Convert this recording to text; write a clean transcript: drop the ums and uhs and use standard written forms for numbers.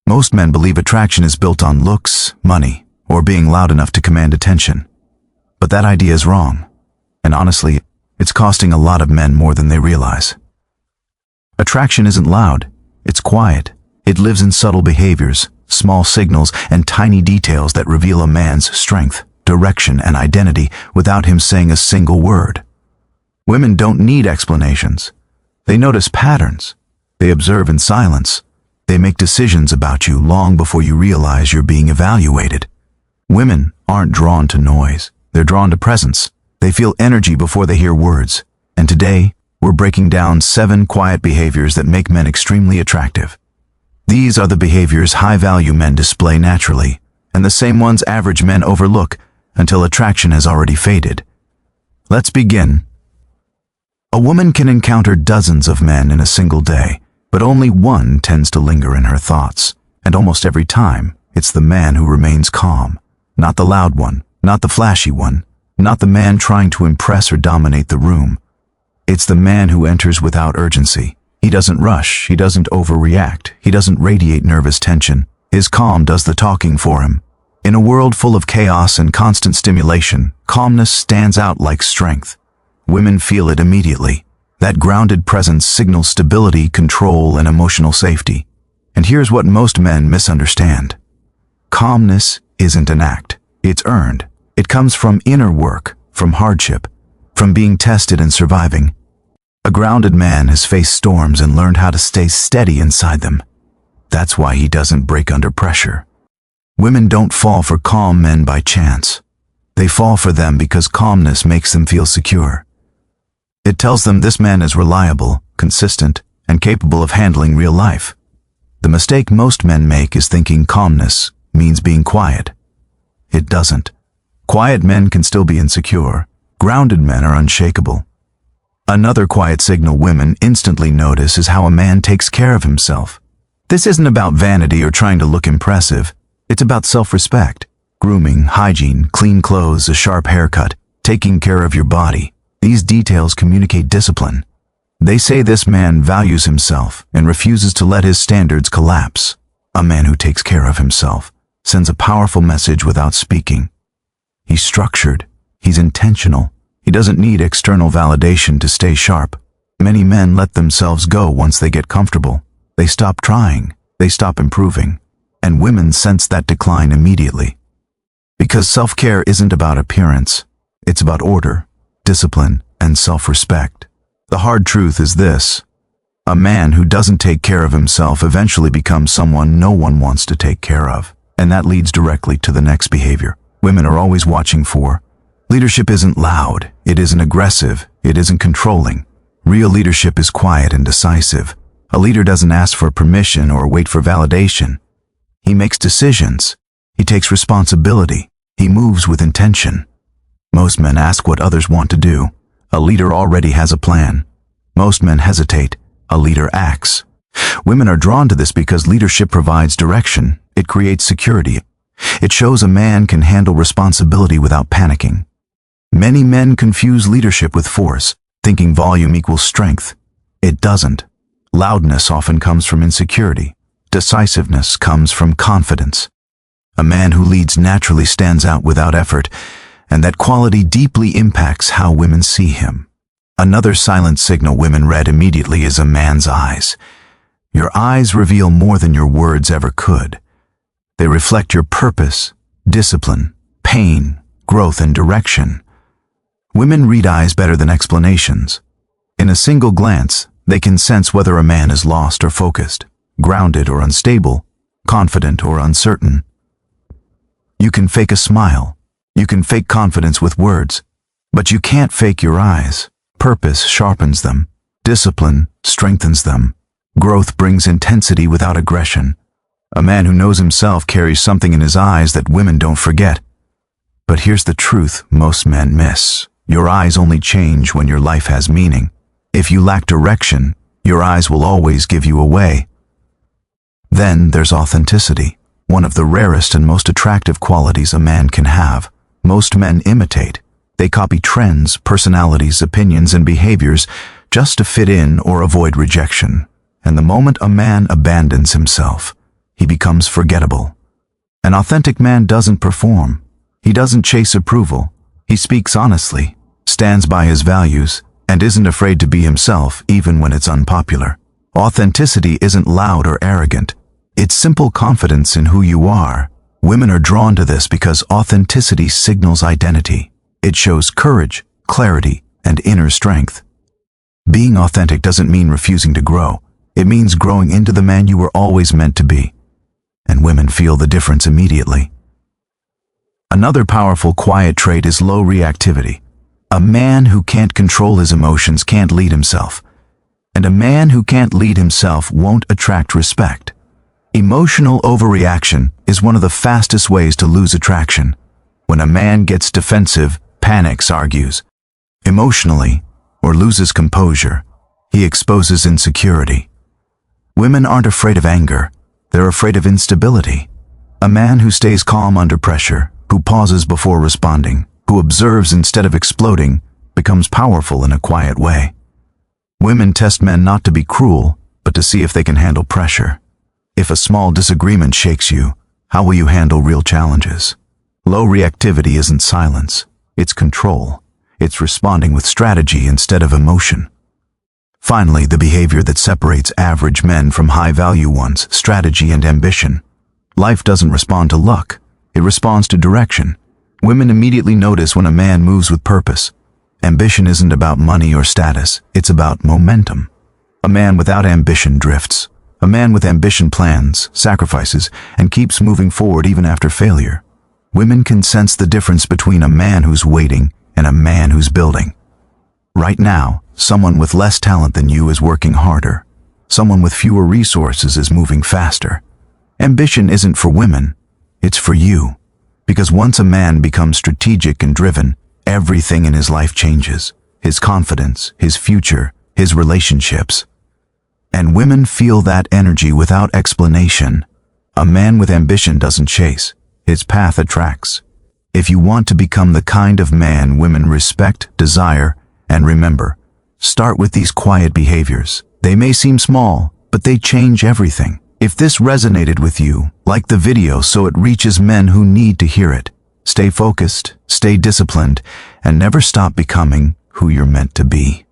Most men believe attraction is built on looks, money, or being loud enough to command attention. But that idea is wrong. And honestly, it's costing a lot of men more than they realize. Attraction isn't loud, it's quiet. It lives in subtle behaviors, small signals, and tiny details that reveal a man's strength, direction, and identity without him saying a single word. Women don't need explanations. They notice patterns. They observe in silence. They make decisions about you long before you realize you're being evaluated. Women aren't drawn to noise. They're drawn to presence. They feel energy before they hear words. And today, we're breaking down 7 quiet behaviors that make men extremely attractive. These are the behaviors high-value men display naturally, and the same ones average men overlook until attraction has already faded. Let's begin. A woman can encounter dozens of men in a single day, but only one tends to linger in her thoughts, and almost every time, it's the man who remains calm. Not the loud one, not the flashy one, not the man trying to impress or dominate the room. It's the man who enters without urgency. He doesn't rush, he doesn't overreact, he doesn't radiate nervous tension. His calm does the talking for him. In a world full of chaos and constant stimulation, calmness stands out like strength. Women feel it immediately. That grounded presence signals stability, control, and emotional safety. And here's what most men misunderstand. Calmness isn't an act. It's earned. It comes from inner work, from hardship, from being tested and surviving. A grounded man has faced storms and learned how to stay steady inside them. That's why he doesn't break under pressure. Women don't fall for calm men by chance. They fall for them because calmness makes them feel secure. It tells them this man is reliable, consistent, and capable of handling real life. The mistake most men make is thinking calmness means being quiet. It doesn't. Quiet men can still be insecure. Grounded men are unshakable. Another quiet signal women instantly notice is how a man takes care of himself. This isn't about vanity or trying to look impressive. It's about self-respect. Grooming, hygiene, clean clothes, a sharp haircut, taking care of your body. These details communicate discipline. They say this man values himself and refuses to let his standards collapse. A man who takes care of himself sends a powerful message without speaking. He's structured. He's intentional. He doesn't need external validation to stay sharp. Many men let themselves go once they get comfortable. They stop trying. They stop improving. And women sense that decline immediately. Because self-care isn't about appearance. It's about order, discipline, and self-respect. The hard truth is this. A man who doesn't take care of himself eventually becomes someone no one wants to take care of. And that leads directly to the next behavior women are always watching for. Leadership isn't loud, it isn't aggressive, it isn't controlling. Real leadership is quiet and decisive. A leader doesn't ask for permission or wait for validation. He makes decisions. He takes responsibility. He moves with intention. Most men ask what others want to do. A leader already has a plan. Most men hesitate. A leader acts. Women are drawn to this because leadership provides direction. It creates security. It shows a man can handle responsibility without panicking. Many men confuse leadership with force, thinking volume equals strength. It doesn't. Loudness often comes from insecurity. Decisiveness comes from confidence. A man who leads naturally stands out without effort, and that quality deeply impacts how women see him. Another silent signal women read immediately is a man's eyes. Your eyes reveal more than your words ever could. They reflect your purpose, discipline, pain, growth, and direction. Women read eyes better than explanations. In a single glance, they can sense whether a man is lost or focused, grounded or unstable, confident or uncertain. You can fake a smile. You can fake confidence with words, but you can't fake your eyes. Purpose sharpens them. Discipline strengthens them. Growth brings intensity without aggression. A man who knows himself carries something in his eyes that women don't forget. But here's the truth most men miss. Your eyes only change when your life has meaning. If you lack direction, your eyes will always give you away. Then there's authenticity, one of the rarest and most attractive qualities a man can have. Most men imitate. They copy trends, personalities, opinions, and behaviors just to fit in or avoid rejection. And the moment a man abandons himself, he becomes forgettable. An authentic man doesn't perform. He doesn't chase approval. He speaks honestly, stands by his values, and isn't afraid to be himself even when it's unpopular. Authenticity isn't loud or arrogant. It's simple confidence in who you are. Women are drawn to this because authenticity signals identity. It shows courage, clarity, and inner strength. Being authentic doesn't mean refusing to grow. It means growing into the man you were always meant to be. And women feel the difference immediately. Another powerful quiet trait is low reactivity. A man who can't control his emotions can't lead himself. And a man who can't lead himself won't attract respect. Emotional overreaction is one of the fastest ways to lose attraction. When a man gets defensive, panics, argues emotionally, or loses composure, he exposes insecurity. Women aren't afraid of anger. They're afraid of instability. A man who stays calm under pressure, who pauses before responding, who observes instead of exploding, becomes powerful in a quiet way. Women test men not to be cruel, but to see if they can handle pressure. If a small disagreement shakes you, how will you handle real challenges? Low reactivity isn't silence. It's control. It's responding with strategy instead of emotion. Finally, the behavior that separates average men from high-value ones, strategy and ambition. Life doesn't respond to luck. It responds to direction. Women immediately notice when a man moves with purpose. Ambition isn't about money or status. It's about momentum. A man without ambition drifts. A man with ambition plans, sacrifices, and keeps moving forward even after failure. Women can sense the difference between a man who's waiting and a man who's building. Right now, someone with less talent than you is working harder. Someone with fewer resources is moving faster. Ambition isn't for women, it's for you. Because once a man becomes strategic and driven, everything in his life changes. His confidence, his future, his relationships. And women feel that energy without explanation. A man with ambition doesn't chase. His path attracts. If you want to become the kind of man women respect, desire, and remember, start with these quiet behaviors. They may seem small, but they change everything. If this resonated with you, like the video so it reaches men who need to hear it. Stay focused, stay disciplined, and never stop becoming who you're meant to be.